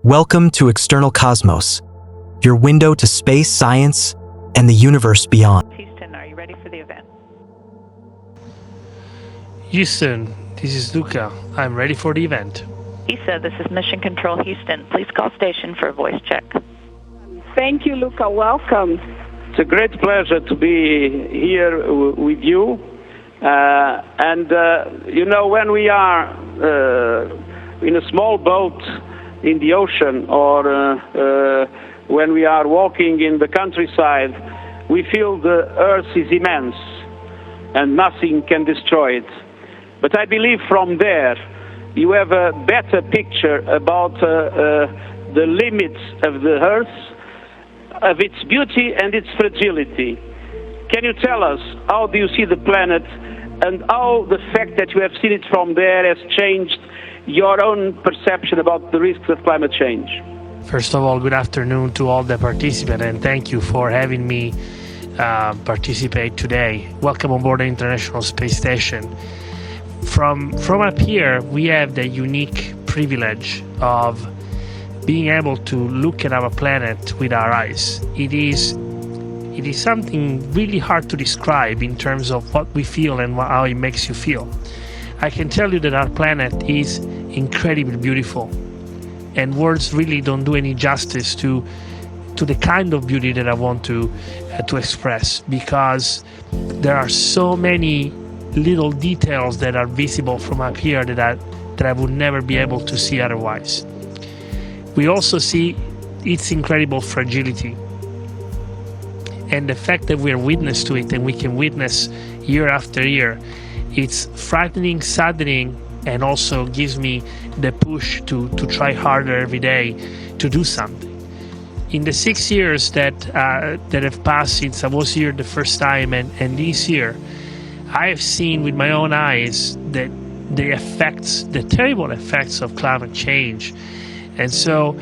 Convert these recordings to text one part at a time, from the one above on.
Welcome to External Cosmos, your window to space, science, and the universe beyond. Houston, are you ready for the event? Houston, this is Luca. I'm ready for the event. ESA, this is Mission Control Houston. Please call station for a voice check. Thank you, Luca. Welcome. It's a great pleasure to be here with you. When we are in a small boat in the ocean or when we are walking in the countryside, we feel the earth is immense and nothing can destroy it. But I believe from there you have a better picture about the limits of the earth, of its beauty and its fragility. Can you tell us how do you see the planet and how the fact that you have seen it from there has changed your own perception about the risks of climate change? First of all, good afternoon to all the participants, and thank you for having me participate today. Welcome on board the International Space Station. From up here, we have the unique privilege of being able to look at our planet with our eyes. It is something really hard to describe in terms of what we feel and how it makes you feel. I can tell you that our planet is incredibly beautiful, and words really don't do any justice to the kind of beauty that I want to express, because there are so many little details that are visible from up here that I would never be able to see otherwise. We also see its incredible fragility, and the fact that we're witness to it and we can witness year after year, it's frightening, saddening, and also gives me the push to try harder every day to do something. In the 6 years that have passed since I was here the first time and this year, I have seen with my own eyes that the terrible effects of climate change. And so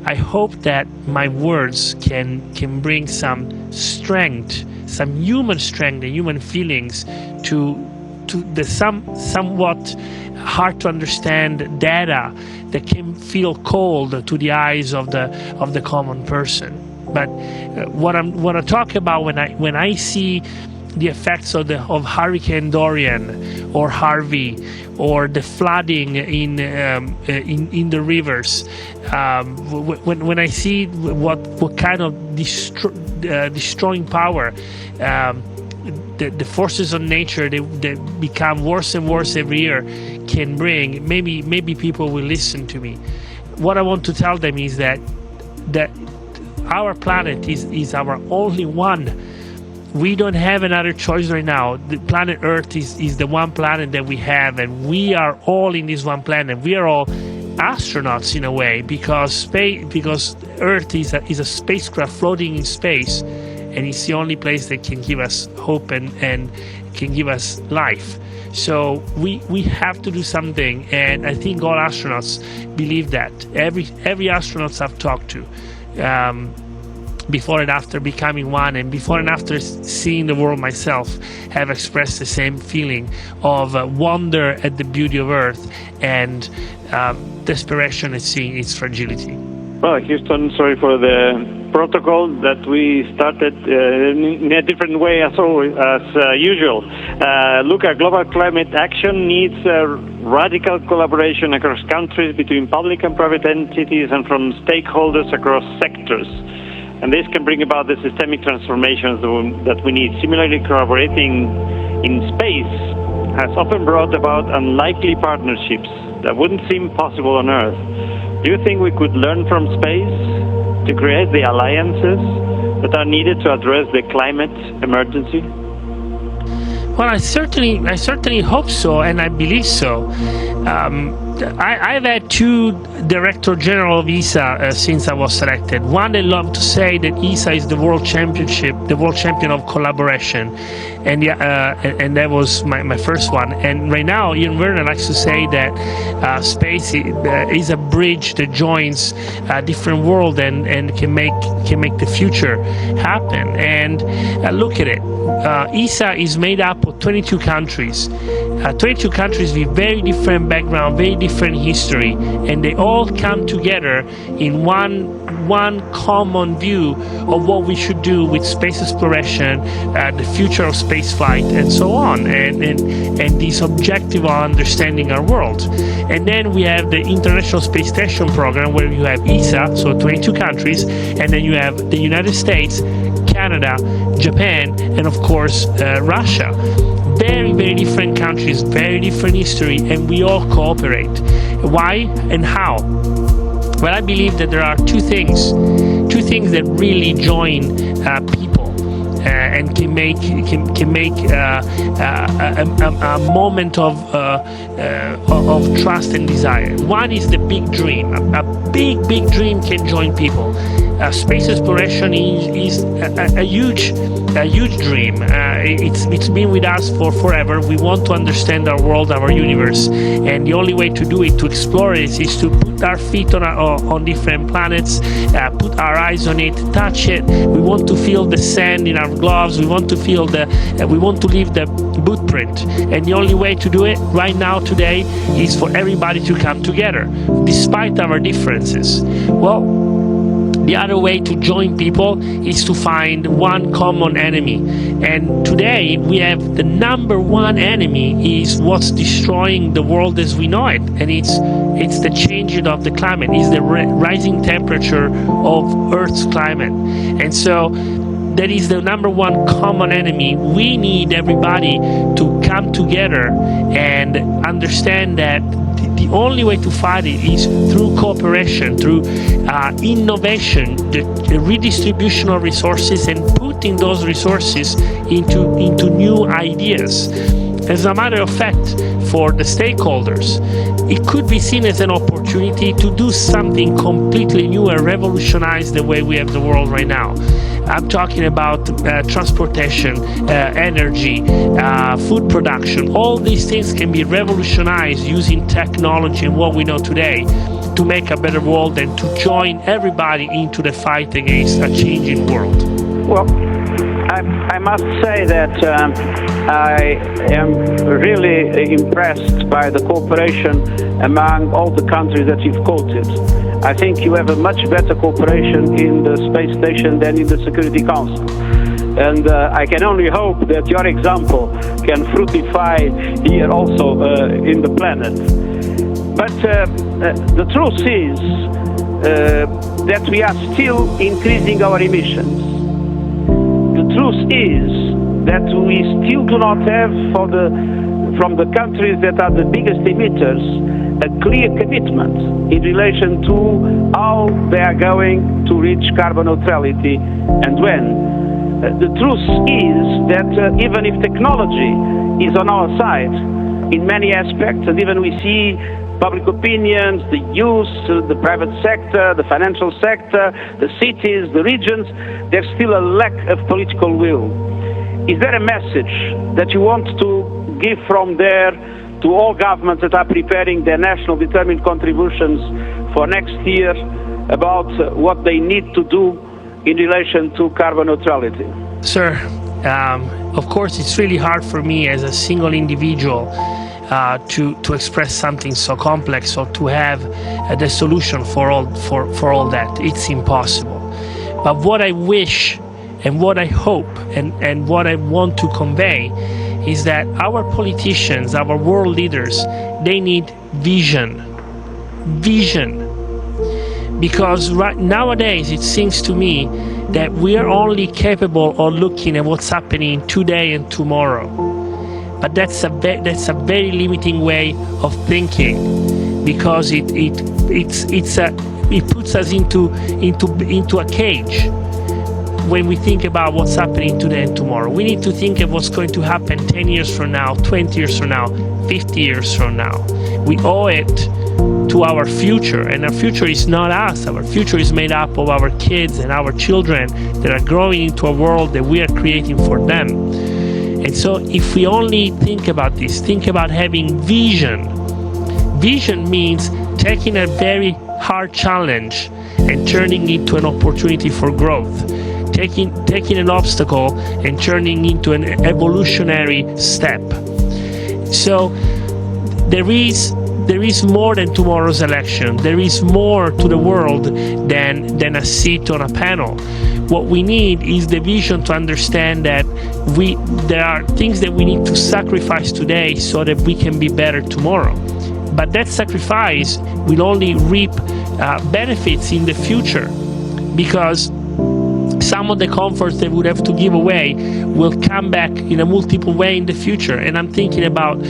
I hope that my words can bring some strength, some human strength and human feelings to the somewhat hard to understand data that can feel cold to the eyes of the common person. But what I talk about when I see the effects of Hurricane Dorian or Harvey or the flooding in the rivers, when I see what kind of destroying power the forces of nature that become worse and worse every year can bring, maybe people will listen to me. What I want to tell them is that our planet is our only one. We don't have another choice right now. The planet Earth is the one planet that we have, and we are all in this one planet. We are all astronauts in a way, because Earth is a spacecraft floating in space, and it's the only place that can give us hope and can give us life. So we have to do something, and I think all astronauts believe that. Every astronaut I've talked to, before and after becoming one, and before and after seeing the world myself, have expressed the same feeling of wonder at the beauty of Earth and desperation at seeing its fragility. Well, Houston, sorry for the protocol that we started in a different way as usual. Luca, global climate action needs radical collaboration across countries, between public and private entities, and from stakeholders across sectors. And this can bring about the systemic transformations that we need. Similarly, collaborating in space has often brought about unlikely partnerships that wouldn't seem possible on Earth. Do you think we could learn from space to create the alliances that are needed to address the climate emergency? Well, I certainly hope so, and I believe so. I've had two Director General of ESA since I was selected. One, they love to say that ESA is the world champion of collaboration, and that was my first one. And right now, Ian Werner likes to say that space is a bridge that joins a different world and can make the future happen. And look at it. ESA is made up of 22 countries. 22 countries with very different background, very different history, and they all come together in one common view of what we should do with space exploration, the future of space flight, and so on, and this objective of understanding our world. And then we have the International Space Station program, where you have ESA, so 22 countries, and then you have the United States, Canada, Japan, and of course Russia. Very, very different countries, very different history, and we all cooperate. Why and how? Well, I believe that there are two things that really join people and can make a moment of trust and desire. One is the big dream. A big dream can join people. Space exploration is a huge dream. It's been with us for forever. We want to understand our world, our universe, and the only way to do it, to explore it, is to put our feet on different planets, put our eyes on it, touch it. We want to feel the sand in our gloves. We want to feel we want to leave the footprint, and the only way to do it right now, today, is for everybody to come together, despite our differences. Well, the other way to join people is to find one common enemy. And today we have the number one enemy is what's destroying the world as we know it. And it's the changing of the climate, it's the rising temperature of Earth's climate. And so that is the number one common enemy. We need everybody to come together and understand that the only way to fight it is through cooperation, through innovation, the redistribution of resources, and putting those resources into new ideas. As a matter of fact, for the stakeholders, it could be seen as an opportunity to do something completely new and revolutionize the way we have the world right now. I'm talking about transportation, energy, food production. All these things can be revolutionized using technology and what we know today to make a better world and to join everybody into the fight against a changing world. Well, I must say that I am really impressed by the cooperation among all the countries that you've quoted. I think you have a much better cooperation in the space station than in the Security Council. And I can only hope that your example can fructify here also in the planet. But the truth is that we are still increasing our emissions. The truth is that we still do not have, from the countries that are the biggest emitters, a clear commitment in relation to how they are going to reach carbon neutrality and when. The truth is that even if technology is on our side in many aspects, and even we see public opinions, the youth, the private sector, the financial sector, the cities, the regions, there's still a lack of political will. Is there a message that you want to give from there to all governments that are preparing their national determined contributions for next year about what they need to do in relation to carbon neutrality? Sir, of course it's really hard for me as a single individual to express something so complex or to have the solution for all that. It's impossible. But what I wish and what I hope and what I want to convey is that our politicians, our world leaders, they need vision. Because nowadays it seems to me that we are only capable of looking at what's happening today and tomorrow. But that's a very limiting way of thinking, because it puts us into a cage. When we think about what's happening today and tomorrow, we need to think of what's going to happen 10 years from now, 20 years from now, 50 years from now. We owe it to our future, and our future is not us. Our future is made up of our kids and our children that are growing into a world that we are creating for them. And so if we only think about this, think about having vision. Vision means taking a very hard challenge and turning it into an opportunity for growth. Taking an obstacle and turning into an evolutionary step. So there is more than tomorrow's election. There is more to the world than a seat on a panel. What we need is the vision to understand that there are things that we need to sacrifice today so that we can be better tomorrow. But that sacrifice will only reap benefits in the future, because some of the comforts they would have to give away will come back in a multiple way in the future. And I'm thinking about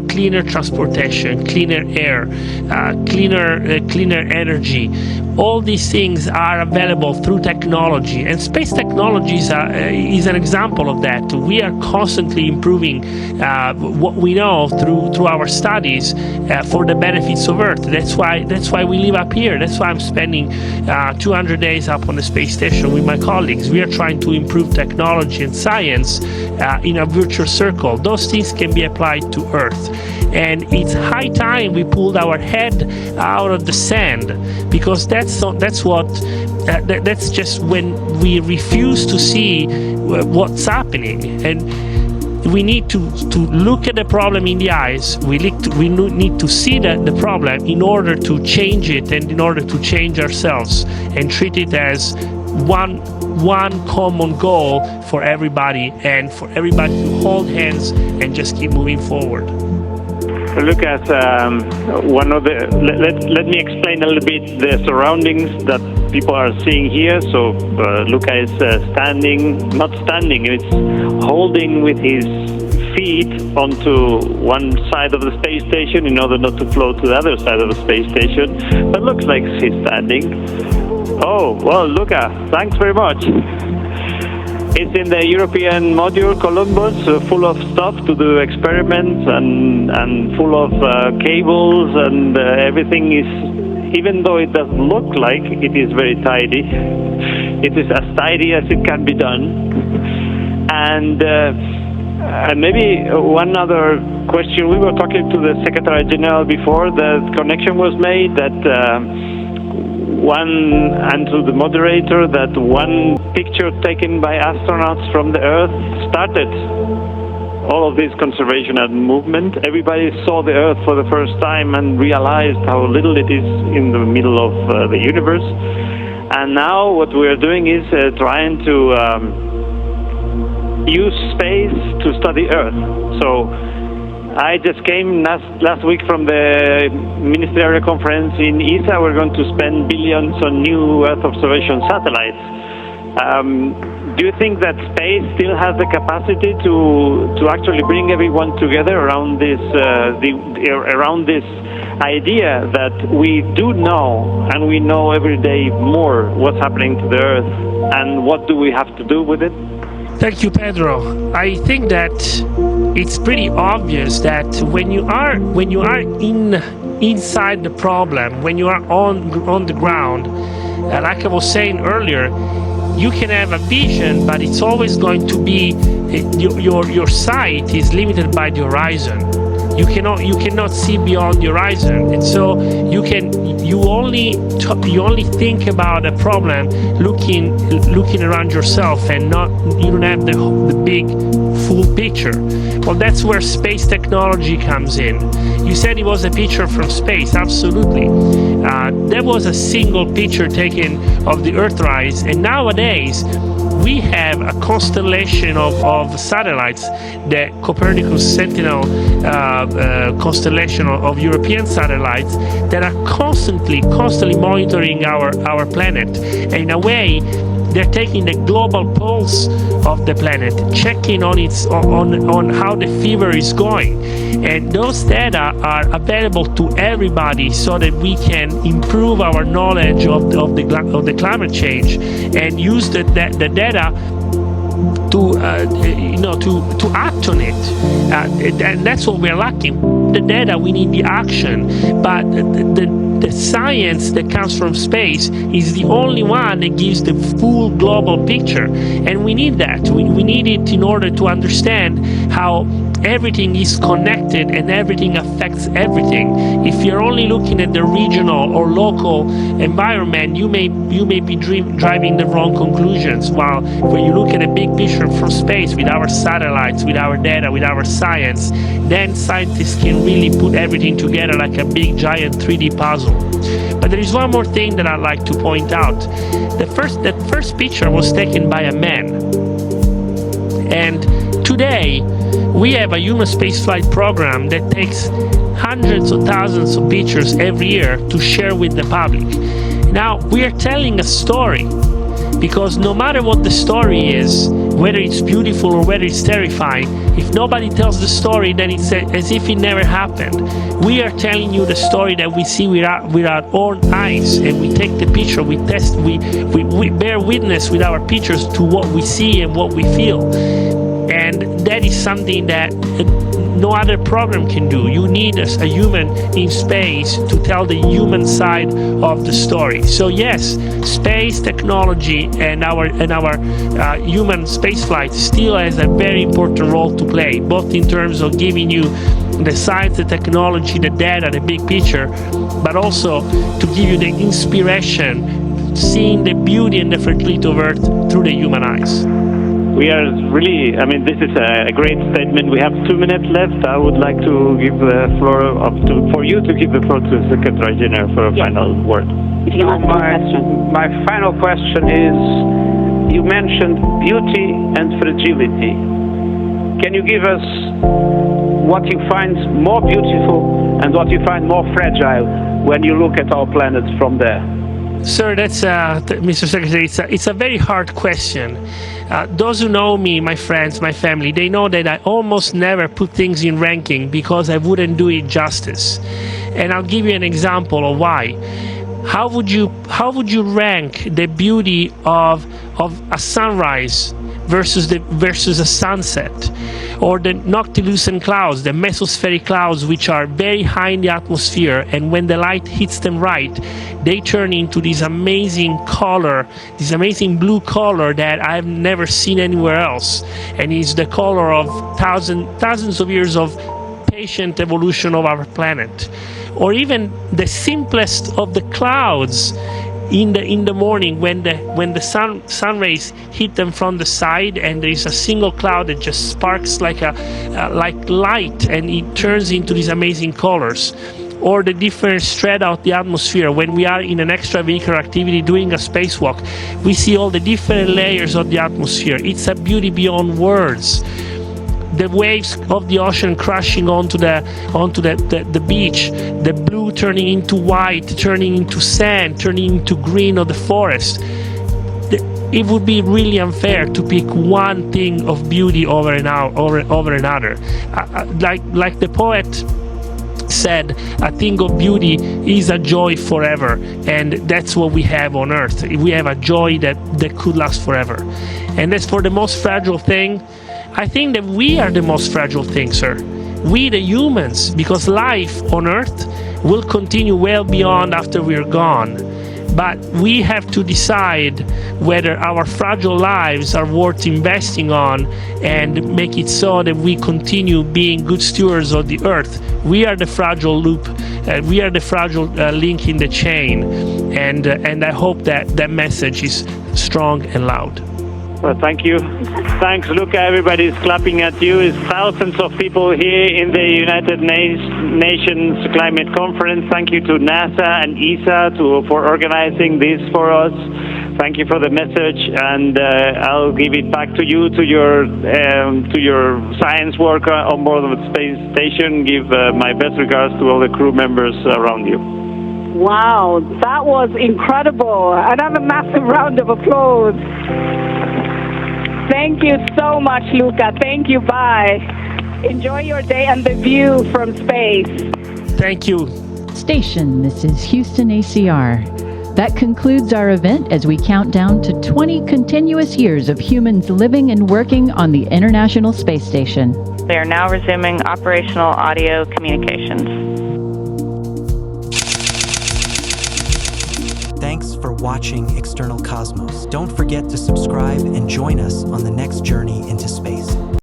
cleaner transportation, cleaner air, cleaner energy. All these things are available through technology, and space technology is an example of that. We are constantly improving what we know through our studies for the benefits of Earth. That's why we live up here. That's why I'm spending 200 days up on the space station with my colleagues. We are trying to improve technology and science in a virtuous circle. Those things can be applied to Earth, and it's high time we pulled our head out of the sand, because that's just when we refuse to see what's happening. And we need to look at the problem in the eyes. We need to see the problem in order to change it, and in order to change ourselves, and treat it as one common goal for everybody, and for everybody to hold hands and just keep moving forward. Lucas, let me explain a little bit the surroundings that people are seeing here. So Luca is not standing, it's holding with his feet onto one side of the space station in order not to float to the other side of the space station. But looks like he's standing. Oh, well, Luca, thanks very much. It's in the European module Columbus, full of stuff to do experiments, and full of cables, and everything is, even though it doesn't look like it is very tidy, it is as tidy as it can be done. And maybe one other question. We were talking to the Secretary General before the connection was made, and to the moderator, that one picture taken by astronauts from the Earth started all of this conservation and movement. Everybody saw the Earth for the first time and realized how little it is in the middle of the universe. And now what we're doing is trying to use space to study Earth. So I just came last week from the ministerial conference in ESA. We're going to spend billions on new Earth observation satellites. Do you think that space still has the capacity to actually bring everyone together around this idea that we do know, and we know every day more what's happening to the Earth, and what do we have to do with it? Thank you, Pedro. I think that it's pretty obvious that when you are inside the problem, when you are on the ground, like I was saying earlier, you can have a vision, but it's always going to be your sight is limited by the horizon. You cannot see beyond the horizon, and so you only think about a problem looking around yourself, and you don't have the big full picture. Well, that's where space technology comes in. You said it was a picture from space. Absolutely. There was a single picture taken of the Earthrise, and nowadays we have a constellation of satellites, the Copernicus Sentinel constellation of European satellites, that are constantly monitoring our planet. And in a way, they're taking the global pulse of the planet, checking on how the fever is going. And those data are available to everybody, so that we can improve our knowledge of the climate change, and use the data to act on it. And that's what we're lacking. The data, we need the action, but the science that comes from space is the only one that gives the full global picture, and we need that. We need it in order to understand how everything is connected and everything affects everything. If you're only looking at the regional or local environment, you may be driving the wrong conclusions. While when you look at a big picture from space with our satellites, with our data, with our science, then scientists can really put everything together like a big giant 3D puzzle. But there is one more thing that I'd like to point out. That first picture was taken by a man. And today, we have a human spaceflight program that takes hundreds of thousands of pictures every year to share with the public. Now, we are telling a story, because no matter what the story is, whether it's beautiful or whether it's terrifying, if nobody tells the story, then it's as if it never happened. We are telling you the story that we see with our own eyes, and we take the picture, we test, we bear witness with our pictures to what we see and what we feel. And that is something that no other program can do. You need a human in space to tell the human side of the story. So yes, space technology and our human spaceflight still has a very important role to play, both in terms of giving you the science, the technology, the data, the big picture, but also to give you the inspiration, seeing the beauty and the fragility of Earth through the human eyes. We are really, this is a great statement. We have 2 minutes left. I would like to give the floor for you to give the floor to the Secretary General for a final word. My final question is, you mentioned beauty and fragility. Can you give us what you find more beautiful and what you find more fragile when you look at our planet from there? Sir, that's Mr. Secretary. It's a very hard question. Those who know me, my friends, my family, they know that I almost never put things in ranking because I wouldn't do it justice. And I'll give you an example of why. How would you rank the beauty of a sunrise versus a sunset, or the noctilucent clouds, the mesospheric clouds, which are very high in the atmosphere, and when the light hits them right, they turn into this amazing color, this amazing blue color that I've never seen anywhere else, and is the color of thousands of years of patient evolution of our planet. Or even the simplest of the clouds in the morning when the sun rays hit them from the side, and there is a single cloud that just sparks like light, and it turns into these amazing colors. Or the different strata of the atmosphere. When we are in an extravehicular activity doing a spacewalk, we see all the different layers of the atmosphere. It's a beauty beyond words. The waves of the ocean crashing onto the beach, the blue turning into white, turning into sand, turning into green of the forest. It would be really unfair to pick one thing of beauty over another. Like the poet said, a thing of beauty is a joy forever, and that's what we have on Earth. We have a joy that could last forever. And as for the most fragile thing, I think that we are the most fragile thing, sir. We, the humans, because life on Earth will continue well beyond after we're gone. But we have to decide whether our fragile lives are worth investing on and make it so that we continue being good stewards of the Earth. We are the fragile loop. We are the fragile link in the chain. And I hope that message is strong and loud. Well, thank you. Thanks, Luca. Everybody's clapping at you. It's thousands of people here in the United Nations Climate Conference. Thank you to NASA and ESA for organizing this for us. Thank you for the message, and I'll give it back to you, to your science work on board of the space station. Give my best regards to all the crew members around you. Wow, that was incredible. Another massive round of applause. Thank you so much, Luca. Thank you. Bye. Enjoy your day and the view from space. Thank you. Station, this is Houston ACR. That concludes our event as we count down to 20 continuous years of humans living and working on the International Space Station. They are now resuming operational audio communications. Thanks for watching External Cosmos. Don't forget to subscribe and join us on the next journey into space.